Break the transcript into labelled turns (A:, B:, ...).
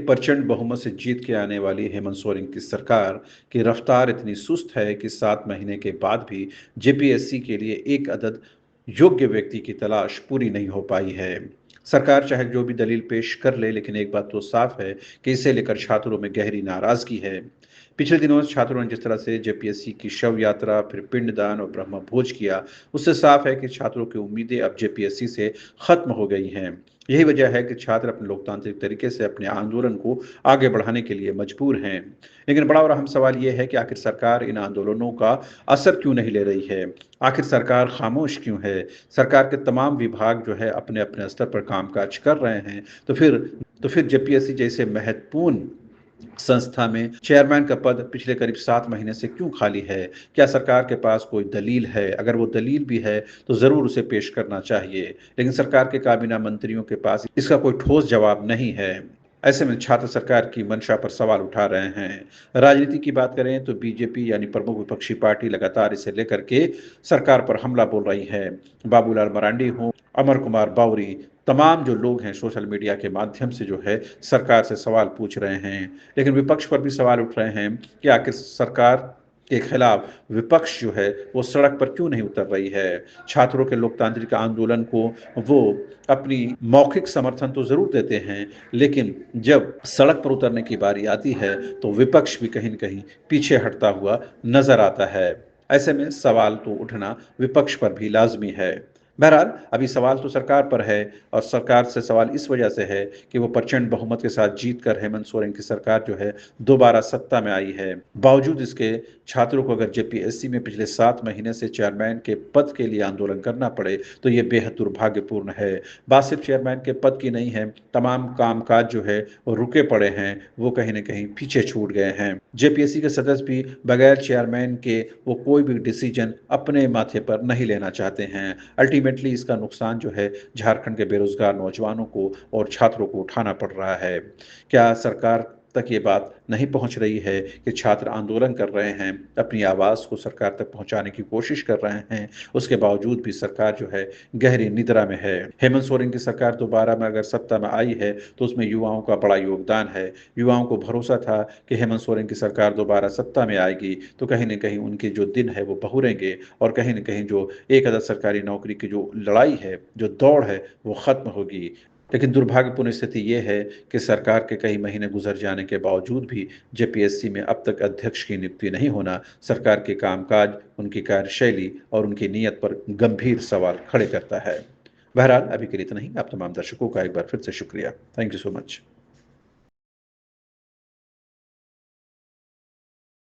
A: प्रचंड बहुमत से जीत के आने वाली हेमंत सोरेन की सरकार की रफ्तार इतनी सुस्त है कि 7 महीने के बाद भी जेपीएससी के लिए एक अदद योग्य व्यक्ति की तलाश पूरी नहीं हो पाई है। सरकार चाहे जो भी दलील पेश कर ले, लेकिन एक बात तो साफ है कि इसे लेकर छात्रों में गहरी नाराजगी है। पिछले दिनों छात्रों ने जिस तरह से जेपीएससी की शव यात्रा, फिर पिंडदान और ब्रह्म भोज किया, उससे साफ है कि छात्रों की उम्मीदें अब जेपीएससी से खत्म हो गई हैं। यही वजह है कि छात्र अपने लोकतांत्रिक तरीके से अपने आंदोलन को आगे बढ़ाने के लिए मजबूर हैं। लेकिन बड़ा और अहम सवाल यह है कि आखिर सरकार इन आंदोलनों का असर क्यों नहीं ले रही है? आखिर सरकार खामोश क्यों है? सरकार के तमाम विभाग जो है अपने अपने स्तर पर कामकाज कर रहे हैं, तो फिर जेपीएससी जैसे महत्वपूर्ण संस्था में चेयरमैन का पद पिछले करीब 7 महीने से क्यों खाली है? क्या सरकार के पास कोई दलील है? अगर वो दलील भी है तो जरूर उसे पेश करना चाहिए, लेकिन सरकार के काबीना मंत्रियों के पास इसका कोई ठोस जवाब नहीं है। ऐसे में छात्र सरकार की मंशा पर सवाल उठा रहे हैं। राजनीति की बात करें तो बीजेपी यानी प्रमुख विपक्षी पार्टी लगातार इसे लेकर के सरकार पर हमला बोल रही है। बाबूलाल मरांडी हो, अमर कुमार बावरी, तमाम जो लोग हैं सोशल मीडिया के माध्यम से जो है सरकार से सवाल पूछ रहे हैं। लेकिन विपक्ष पर भी सवाल उठ रहे हैं कि आखिर सरकार के खिलाफ विपक्ष जो है वो सड़क पर क्यों नहीं उतर रही है? छात्रों के लोकतांत्रिक आंदोलन को वो अपनी मौखिक समर्थन तो जरूर देते हैं, लेकिन जब सड़क पर उतरने की बारी आती है तो विपक्ष भी कहीं न कहीं पीछे हटता हुआ नजर आता है। ऐसे में सवाल तो उठना विपक्ष पर भी लाजमी है। बहरहाल अभी सवाल तो सरकार पर है, और सरकार से सवाल इस वजह से है कि वो प्रचंड बहुमत के साथ जीत कर हेमंत सोरेन की सरकार जो है दोबारा सत्ता में आई है। बावजूद इसके छात्रों को अगर जेपीएससी में पिछले 7 महीने से चेयरमैन के पद के लिए आंदोलन करना पड़े तो ये बेहद दुर्भाग्यपूर्ण है। बात सिर्फ चेयरमैन के पद की नहीं है, तमाम कामकाज जो है वो रुके पड़े हैं, वो कहीं ना कहीं पीछे छूट गए हैं। जेपीएससी के सदस्य भी बगैर चेयरमैन के वो कोई भी डिसीजन अपने माथे पर नहीं लेना चाहते हैं। अल्टीमेटली इसका नुकसान जो है झारखंड के बेरोजगार नौजवानों को और छात्रों को उठाना पड़ रहा है। क्या सरकार तक ये बात नहीं पहुंच रही है कि छात्र आंदोलन कर रहे हैं, अपनी आवाज़ को सरकार तक पहुंचाने की कोशिश कर रहे हैं, उसके बावजूद भी सरकार जो है गहरी निद्रा में है। हेमंत सोरेन की सरकार दोबारा में अगर सत्ता में आई है तो उसमें युवाओं का बड़ा योगदान है। युवाओं को भरोसा था कि हेमंत सोरेन की सरकार दोबारा सत्ता में आएगी तो कहीं न कहीं उनके जो दिन है वो बहुरेंगे, और कहीं न कहीं जो एक अदद सरकारी नौकरी की जो लड़ाई है, जो दौड़ है, वो खत्म होगी। लेकिन दुर्भाग्यपूर्ण स्थिति ये है कि सरकार के कई महीने गुजर जाने के बावजूद भी जेपीएससी में अब तक अध्यक्ष की नियुक्ति नहीं होना सरकार के कामकाज, उनकी कार्यशैली और उनकी नीयत पर गंभीर सवाल खड़े करता है। बहरहाल अभी के लिए इतना ही। आप तमाम दर्शकों का एक बार फिर से शुक्रिया। Thank you so much.